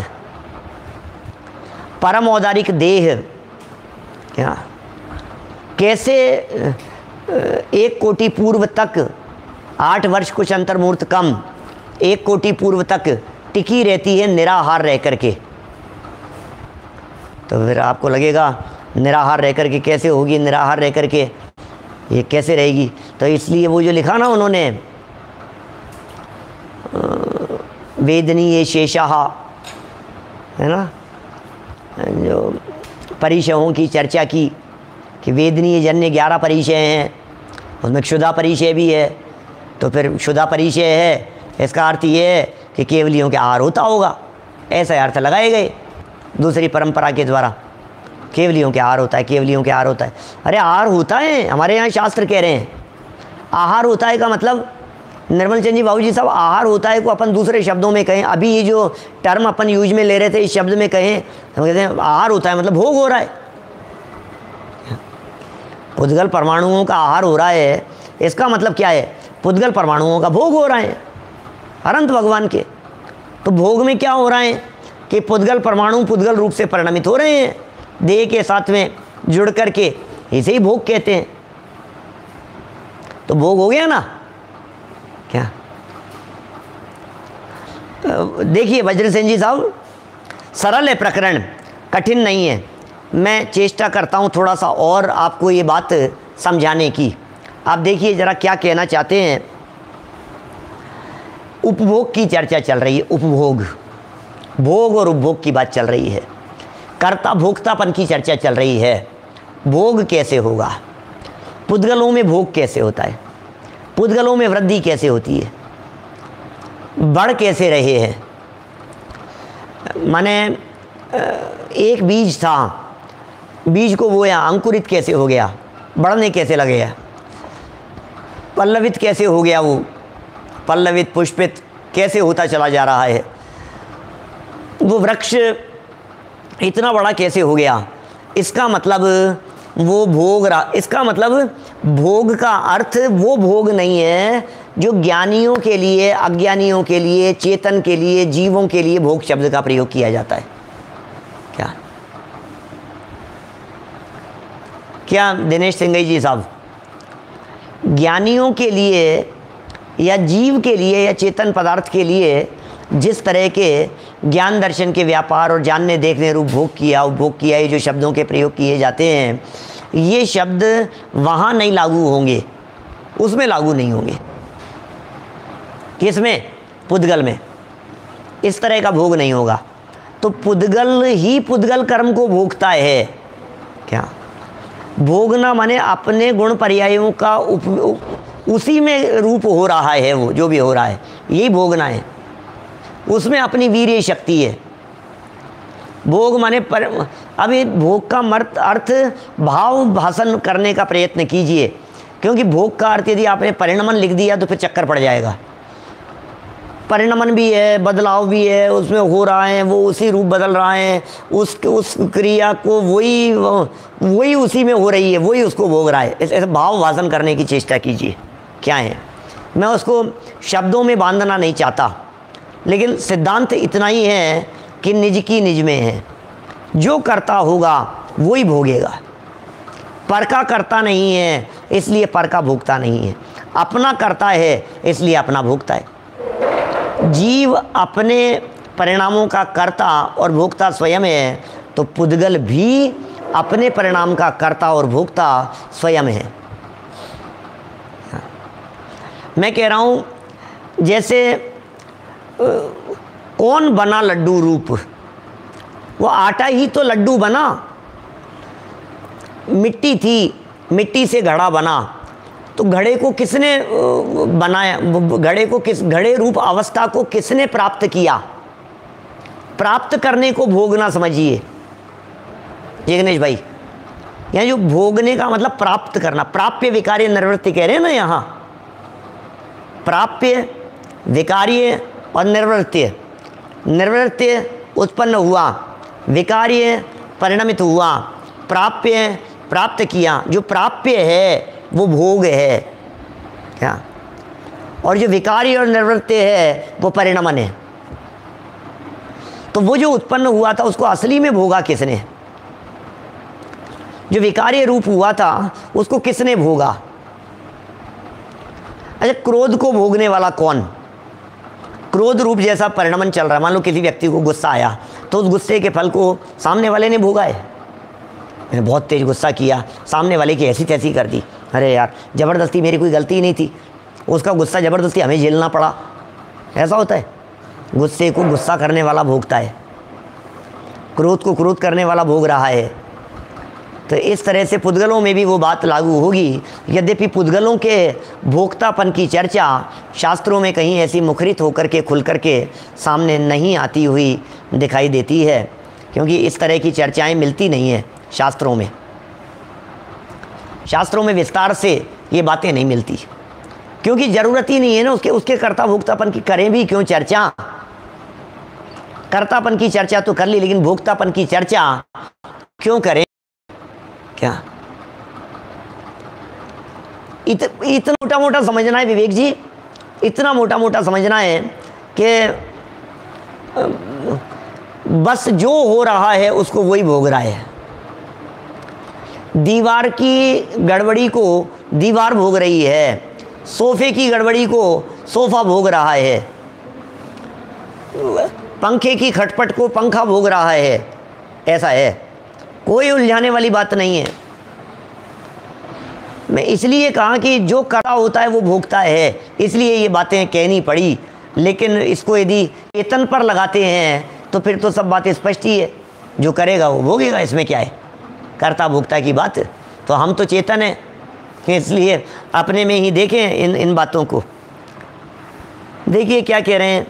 परम औदारिक देह क्या कैसे 1 कोटि पूर्व तक 8 वर्ष कुछ अंतर्मूर्त कम 1 कोटि पूर्व तक टिकी रहती है निराहार रह करके? तो फिर आपको लगेगा निराहार रह करके कैसे होगी, निराहार रह करके ये कैसे रहेगी? तो इसलिए वो जो लिखा ना उन्होंने, वेदनीय शेषाह, है ना, जो परिचयों की चर्चा की कि वेदनीय जन्य 11 परिचय हैं, उसमें क्षुधा परिचय भी है। तो फिर क्षुधा परिचय है, इसका अर्थ ये है कि केवलियों के आहार होता होगा, ऐसे अर्थ लगाए गए दूसरी परंपरा के द्वारा। केवलियों के आहार होता है, केवलियों के आहार होता है। अरे आहार होता है, हमारे यहाँ शास्त्र कह रहे हैं आहार होता है का मतलब, निर्मल चंद जी बाबू जी साहब, आहार होता है को अपन दूसरे शब्दों में कहें, अभी ये जो टर्म अपन यूज में ले रहे थे इस शब्द में कहें, हम कहते हैं आहार होता है मतलब भोग हो रहा है। पुद्गल परमाणुओं का आहार हो रहा है, इसका मतलब क्या है? पुद्गल परमाणुओं का भोग हो रहा है अनंत भगवान के। तो भोग में क्या हो रहा है कि पुद्गल परमाणु पुद्गल रूप से परिणमित हो रहे हैं, देह के साथ में जुड़ करके, इसे ही भोग कहते हैं। तो भोग हो गया ना क्या? देखिए वज्रसेन जी साहब, सरल है प्रकरण, कठिन नहीं है। मैं चेष्टा करता हूँ थोड़ा सा और आपको ये बात समझाने की। आप देखिए ज़रा क्या कहना चाहते हैं। उपभोग की चर्चा चल रही है, उपभोग, भोग और उपभोग की बात चल रही है, कर्ता भोक्तापन की चर्चा चल रही है। भोग कैसे होगा? पुद्गलों में भोग कैसे होता है? पुद्गलों में वृद्धि कैसे होती है? बढ़ कैसे रहे हैं? माने एक बीज था, बीज को बोया, अंकुरित कैसे हो गया, बढ़ने कैसे लगेगा, पल्लवित कैसे हो गया, वो पल्लवित पुष्पित कैसे होता चला जा रहा है, वो वृक्ष इतना बड़ा कैसे हो गया? इसका मतलब वो भोग रहा। इसका मतलब भोग का अर्थ वो भोग नहीं है जो ज्ञानियों के लिए, अज्ञानियों के लिए, चेतन के लिए, जीवों के लिए भोग शब्द का प्रयोग किया जाता है। क्या क्या दिनेश सिंघई जी साहब, ज्ञानियों के लिए या जीव के लिए या चेतन पदार्थ के लिए जिस तरह के ज्ञान दर्शन के व्यापार और जानने देखने रूप भोग किया, उपभोग किया, ये जो शब्दों के प्रयोग किए जाते हैं, ये शब्द वहाँ नहीं लागू होंगे, उसमें लागू नहीं होंगे। किसमें? पुद्गल में इस तरह का भोग नहीं होगा। तो पुद्गल ही पुद्गल कर्म को भोगता है। क्या भोगना माने अपने गुण पर्यायों का उसी में रूप हो रहा है, वो जो भी हो रहा है यही भोगना है, उसमें अपनी वीर्य शक्ति है। भोग माने अब ये भोग का अर्थ भाव भाषण करने का प्रयत्न कीजिए, क्योंकि भोग का अर्थ यदि आपने परिणमन लिख दिया तो फिर चक्कर पड़ जाएगा। परिणमन भी है, बदलाव भी है, उसमें हो रहा है, वो उसी रूप बदल रहा है, उस क्रिया को वही उसी में हो रही है, वही उसको भोग रहा है। ऐसे भाव भाषण करने की चेष्टा कीजिए। क्या है, मैं उसको शब्दों में बांधना नहीं चाहता, लेकिन सिद्धांत इतना ही है कि निज की निज में है, जो करता होगा वही भोगेगा। पर का करता नहीं है इसलिए पर का भोगता नहीं है, अपना करता है इसलिए अपना भोगता है। जीव अपने परिणामों का कर्ता और भोक्ता स्वयं है, तो पुद्गल भी अपने परिणाम का कर्ता और भोक्ता स्वयं है। मैं कह रहा हूँ जैसे कौन बना लड्डू रूप, वो आटा ही तो लड्डू बना। मिट्टी थी, मिट्टी से घड़ा बना, तो घड़े को किसने बनाया, घड़े रूप अवस्था को किसने प्राप्त किया? प्राप्त करने को भोगना समझिए ये गणेश भाई। यहाँ जो भोगने का मतलब प्राप्त करना, प्राप्य विकार्य निर्वृत्ति कह रहे हैं ना यहाँ। प्राप्य, विकार्य और निर्वृत्य। निर्वृत्य उत्पन्न हुआ, विकार्य परिणमित हुआ, प्राप्य प्राप्त किया। जो प्राप्य है वो भोग है क्या, और जो विकार्य और निर्वृत्य है वो परिणमन है। तो वो जो उत्पन्न हुआ था उसको असली में भोगा किसने? जो विकार्य रूप हुआ था उसको किसने भोगा? अच्छा, क्रोध को भोगने वाला कौन? क्रोध रूप जैसा परिणमन चल रहा है, मान लो किसी व्यक्ति को गुस्सा आया, तो उस गुस्से के फल को सामने वाले ने भोगा है। मैंने बहुत तेज गुस्सा किया, सामने वाले की ऐसी तैसी कर दी, अरे यार ज़बरदस्ती, मेरी कोई गलती नहीं थी, उसका गुस्सा ज़बरदस्ती हमें झेलना पड़ा। ऐसा होता है। गुस्से को गुस्सा करने वाला भोगता है, क्रोध को क्रोध करने वाला भोग रहा है। तो इस तरह से पुद्गलों में भी वो बात लागू होगी। यद्यपि पुद्गलों के भोक्तापन की चर्चा शास्त्रों में कहीं ऐसी मुखरित होकर के खुल कर के सामने नहीं आती हुई दिखाई देती है, क्योंकि इस तरह की चर्चाएं मिलती नहीं हैं शास्त्रों में। शास्त्रों में विस्तार से ये बातें नहीं मिलती, क्योंकि ज़रूरत ही नहीं है ना उसके कर्ता भोक्तापन की। करें भी क्यों चर्चा? कर्तापन की चर्चा तो कर ली, लेकिन भोक्तापन की चर्चा क्यों करें? क्या इतना मोटा मोटा समझना है विवेक जी? इतना मोटा मोटा समझना है कि बस जो हो रहा है उसको वही भोग रहा है। दीवार की गड़बड़ी को दीवार भोग रही है, सोफे की गड़बड़ी को सोफा भोग रहा है, पंखे की खटपट को पंखा भोग रहा है। ऐसा है, कोई उलझाने वाली बात नहीं है। मैं इसलिए कहा कि जो करा होता है वो भोगता है, इसलिए ये बातें कहनी पड़ी। लेकिन इसको यदि वेतन पर लगाते हैं तो फिर तो सब बातें स्पष्ट ही है, जो करेगा वो भोगेगा। इसमें क्या है, कर्ता भोक्ता की बात। तो हम तो चेतन हैं, इसलिए अपने में ही देखें इन बातों को। देखिए क्या कह रहे हैं।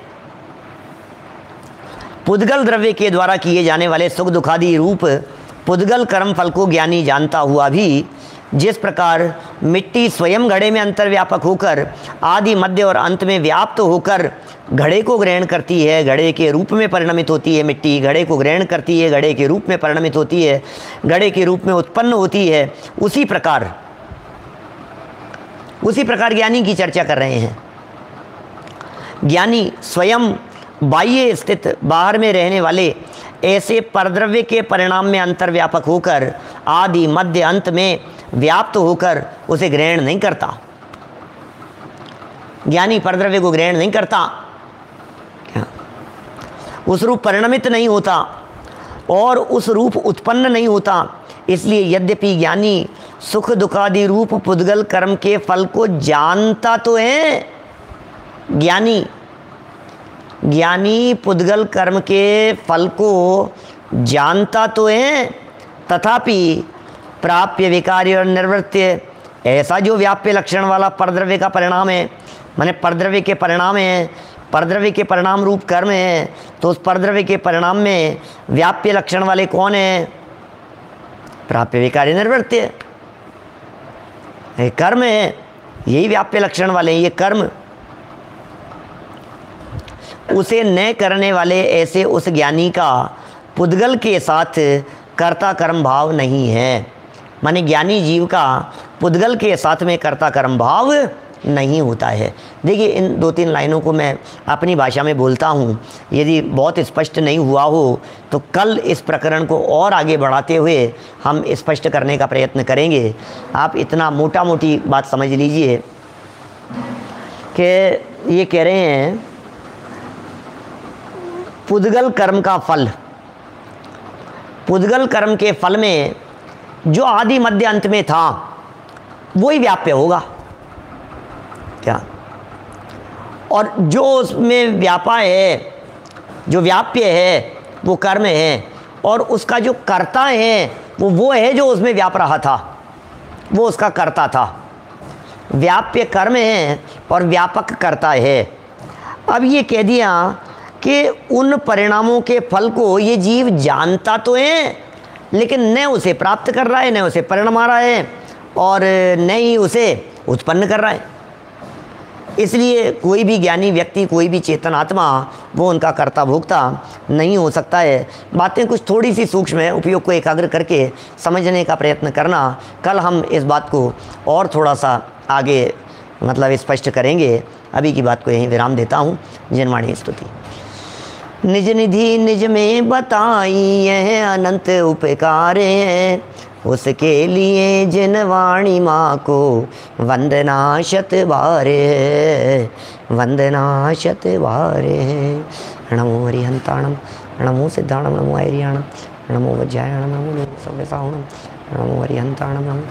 पुद्गल द्रव्य के द्वारा किए जाने वाले सुख दुखादि रूप पुद्गल कर्म फल को ज्ञानी जानता हुआ भी, जिस प्रकार मिट्टी स्वयं घड़े में अंतर्व्यापक होकर आदि मध्य और अंत में व्याप्त होकर घड़े को ग्रहण करती है, घड़े के रूप में परिणमित होती है। मिट्टी घड़े को ग्रहण करती है, घड़े के रूप में परिणमित होती है, घड़े के रूप में उत्पन्न होती है। उसी प्रकार ज्ञानी की चर्चा कर रहे हैं। ज्ञानी स्वयं बाह्य स्थित, बाहर में रहने वाले ऐसे परद्रव्य के परिणाम में अंतर्व्यापक होकर आदि मध्य अंत में व्याप्त होकर उसे ग्रहण नहीं करता। ज्ञानी परद्रव्य को ग्रहण नहीं करता, उस रूप परिणमित नहीं होता और उस रूप उत्पन्न नहीं होता। इसलिए यद्यपि ज्ञानी सुख दुखादि रूप पुद्गल कर्म के फल को जानता तो है, ज्ञानी पुद्गल कर्म के फल को जानता तो है, तथापि प्राप्य विकार्य और निर्वृत्य, ऐसा जो व्याप्य लक्षण वाला परद्रव्य का परिणाम है, माने परद्रव्य के परिणाम है, परद्रव्य के परिणाम रूप कर्म है, तो उस परद्रव्य के परिणाम में व्याप्य लक्षण वाले कौन है? प्राप्य विकार्य निर्वृत्य कर्म है, यही व्याप्य लक्षण वाले हैं, ये कर्म। उसे न करने वाले ऐसे उस ज्ञानी का पुद्गल के साथ कर्ता कर्म भाव नहीं है। माने ज्ञानी जीव का पुद्गल के साथ में कर्ता कर्म भाव नहीं होता है। देखिए इन 2-3 लाइनों को मैं अपनी भाषा में बोलता हूँ, यदि बहुत स्पष्ट नहीं हुआ हो तो कल इस प्रकरण को और आगे बढ़ाते हुए हम स्पष्ट करने का प्रयत्न करेंगे। आप इतना मोटा मोटी बात समझ लीजिए कि ये कह रहे हैं पुद्गल कर्म का फल, पुद्गल कर्म के फल में जो आदि मध्य अंत में था वही व्याप्य होगा क्या, और जो उसमें व्यापा है, जो व्याप्य है वो कर्म है, और उसका जो कर्ता है वो है जो उसमें व्याप रहा था, वो उसका कर्ता था। व्याप्य कर्म है और व्यापक कर्ता है। अब ये कह दिया कि उन परिणामों के फल को ये जीव जानता तो है, लेकिन न उसे प्राप्त कर रहा है, न उसे परिणाम आ रहा है, और न ही उसे उत्पन्न कर रहा है। इसलिए कोई भी ज्ञानी व्यक्ति, कोई भी चेतन आत्मा वो उनका कर्ता भोक्ता नहीं हो सकता है। बातें कुछ थोड़ी सी सूक्ष्म है, उपयोग को एकाग्र करके समझने का प्रयत्न करना। कल हम इस बात को और थोड़ा सा आगे मतलब स्पष्ट करेंगे। अभी की बात को यहीं विराम देता हूँ। जनवाणी स्तुति। निज निधि निज में बताई यह अनंत उपकार है, उसके लिए जनवाणी माँ को वंदना शत बार है, वंदना शत बार है। नमो हरिहंताणम, नमो सिद्धाणम, नमो ऐरियाणम, नमो वज्रायणम, नमो सव्यसाहुणम, नमो हरिहंताणम, नमो